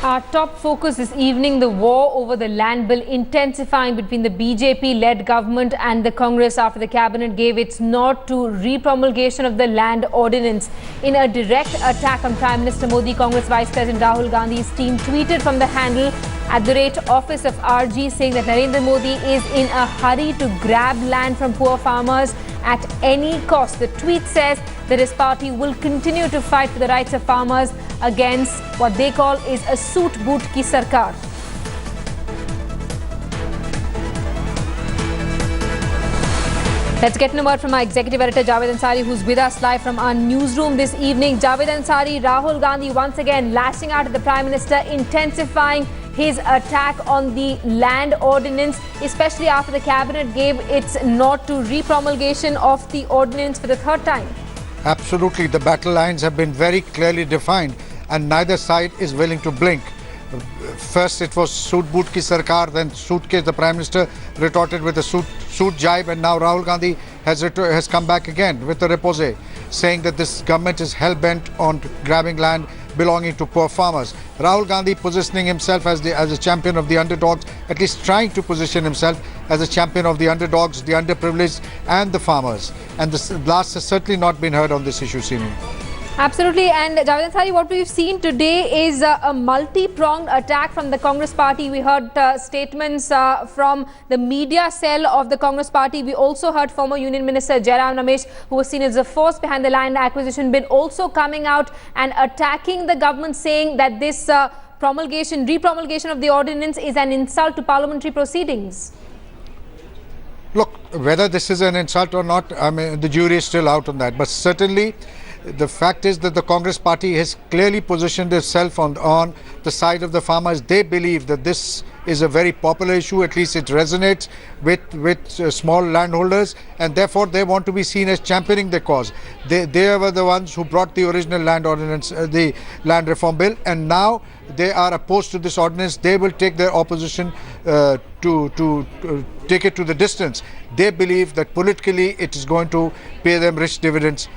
Our top focus this evening, the war over the land bill intensifying between the BJP-led government and the Congress after the cabinet gave its nod to repromulgation of the land ordinance. In a direct attack on Prime Minister Modi, Congress Vice President Rahul Gandhi's team tweeted from the handle @Office of RG saying that Narendra Modi is in a hurry to grab land from poor farmers at any cost. The tweet says that his party will continue to fight for the rights of farmers against what they call is a suit boot ki sarkar. Let's get a word from our executive editor Javed Ansari, who's with us live from our newsroom this evening. Javed Ansari, Rahul Gandhi once again lashing out at the Prime Minister, intensifying his attack on the land ordinance, especially after the cabinet gave its nod to repromulgation of the ordinance for the third time. Absolutely, the battle lines have been very clearly defined and neither side is willing to blink. First it was suit boot ki sarkar, then suitcase. The Prime Minister retorted with a suit jibe, and now Rahul Gandhi has come back again with a repose, saying that this government is hell-bent on grabbing land belonging to poor farmers. Rahul Gandhi positioning himself as a champion of the underdogs, at least trying to position himself as a champion of the underdogs, the underprivileged and the farmers. And the last has certainly not been heard on this issue, Simi. Absolutely. And Javed Ansari, what we've seen today is a multi-pronged attack from the Congress party. We heard statements from the media cell of the Congress party. We also heard former Union Minister Jairam Ramesh, who was seen as the force behind the land acquisition bill, also coming out and attacking the government, saying that this repromulgation of the ordinance is an insult to parliamentary proceedings. Look, whether this is an insult or not, I mean, the jury is still out on that. But certainly, the fact is that the Congress party has clearly positioned itself on the side of the farmers. They believe that this is a very popular issue, at least it resonates with small landholders, and therefore they want to be seen as championing their cause. They were the ones who brought the original land ordinance, the land reform bill, and now they are opposed to this ordinance. They will take their opposition to take it to the distance. They believe that politically it is going to pay them rich dividends